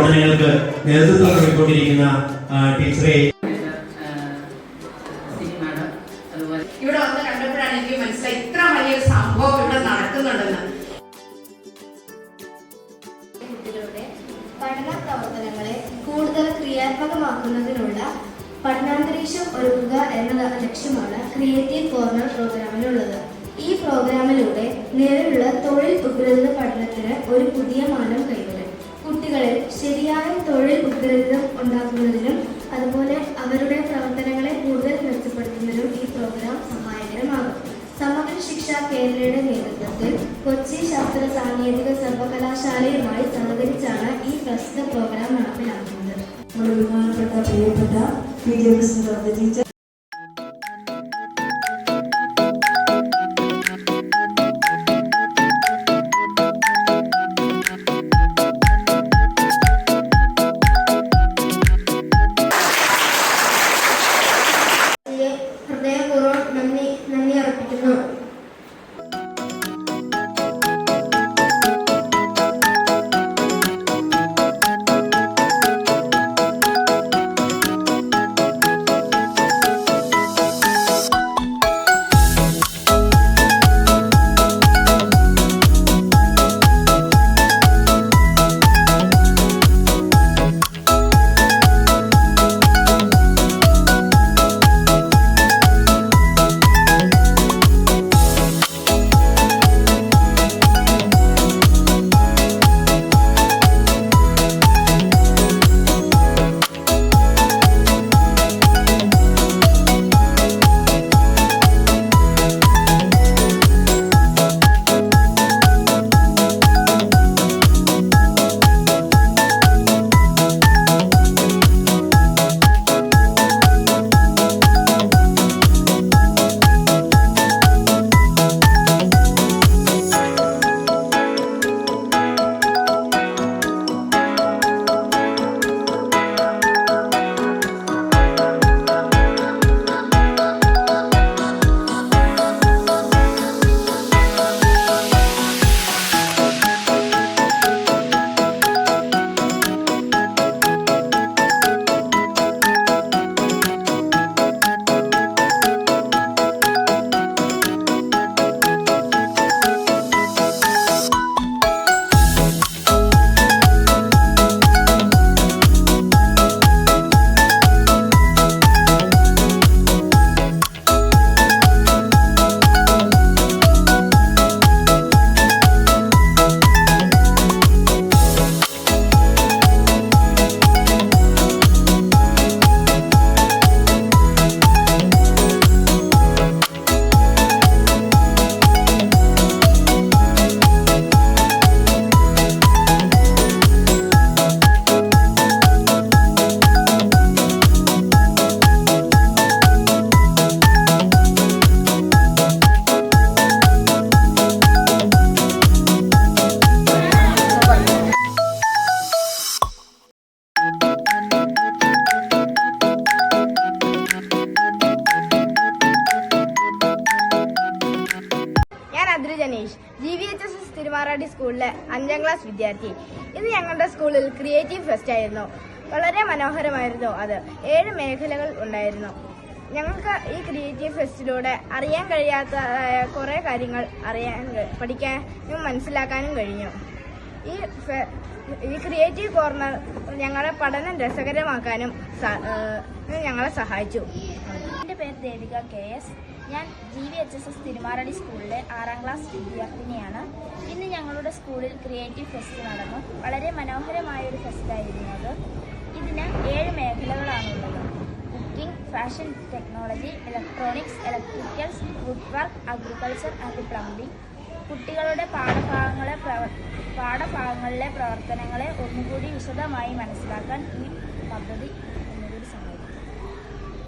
പ്രവർത്തനങ്ങൾക്ക് നേതൃത്വം നൽകിക്കൊണ്ടിരിക്കുന്ന ടീച്ചറെ ഇവിടെ വന്ന് കണ്ടപ്പോഴാണ് എനിക്ക് മനസ്സിലായി ഇത്ര വലിയൊരു സംഭവം ഇവിടെ നടക്കുന്നുണ്ടെന്ന്. കുട്ടികളുടെ പഠന പ്രവർത്തനങ്ങളെ കൂടുതൽ ക്രിയാത്മകമാക്കുന്നതിനുള്ള പഠനാന്തരീക്ഷം ഒരുക്കുക എന്ന ലക്ഷ്യമാണ് ക്രിയേറ്റീവ് കോർണർ പ്രോഗ്രാമിനുള്ളത്. ഈ പ്രോഗ്രാമിലൂടെ നിലവിലുള്ള തൊഴിൽ ഉപരിതല പഠനത്തിന് ഒരു പുതിയ മാനം കൈവരും. കുട്ടികളിൽ ശരിയായ തൊഴിൽ ഉപരിതലം ഉണ്ടാക്കുന്നതിനും അതുപോലെ അവരുടെ പ്രവർത്തനങ്ങളെ കൂടുതൽ മെച്ചപ്പെടുത്തുന്നതിനും ഈ പ്രോഗ്രാം സഹായകരമാകും. സമഗ്ര ശിക്ഷ കേരളയുടെ നേതൃത്വത്തിൽ കൊച്ചി ശാസ്ത്ര സാങ്കേതിക സർവകലാശാലയുമായി സഹകരിച്ചാണ് ഈ പ്രസ്തുത പ്രോഗ്രാം നടപ്പിലാക്കുന്നത്. ബഹുമാനപ്പെട്ട പ്രിയപ്പെട്ട വിദ്യാഭ്യാസ ടീച്ചർ, ഹൃദയപൂർവ്വം നന്ദി അർപ്പിക്കുന്നു. GVHS തിരുമാറാടി സ്കൂളിലെ 5ാം ക്ലാസ് വിദ്യാർത്ഥി. ഇന്ന് ഞങ്ങളുടെ സ്കൂളിൽ ക്രിയേറ്റീവ് ഫെസ്റ്റ് ആയിരുന്നു. വളരെ മനോഹരമായിരുന്നു അത്. 7 മേഖലകൾ ഉണ്ടായിരുന്നു. ഞങ്ങൾക്ക് ഈ ക്രിയേറ്റീവ് ഫെസ്റ്റിലൂടെ അറിയാൻ കഴിയാത്ത കുറേ കാര്യങ്ങൾ പഠിക്കാനും മനസ്സിലാക്കാനും കഴിഞ്ഞു. ഈ ക്രിയേറ്റീവ് കോർണർ ഞങ്ങളുടെ പഠനം രസകരമാക്കാനും ഞങ്ങളെ സഹായിച്ചു. എൻ്റെ പേര് ദേവിക KS. ഞാൻ GVHS തിരുമാറാടി സ്കൂളിലെ 6ാം ക്ലാസ് വിദ്യാർത്ഥിനിയാണ്. ഇന്ന് ഞങ്ങളുടെ സ്കൂളിൽ ക്രിയേറ്റീവ് ഫെസ്റ്റ് നടന്നു. വളരെ മനോഹരമായൊരു ഫെസ്റ്റായിരുന്നു അത്. ഇതിന് 7 മേഖലകളാണുള്ളത്. Cooking, fashion technology, electronics, electricals, wood work, agriculture and plumbing. കുട്ടികളുടെ പാഠഭാഗങ്ങളിലെ പ്രവർത്തനങ്ങളെ ഒന്നുകൂടി വിശദമായി മനസ്സിലാക്കാൻ ഈ പദ്ധതി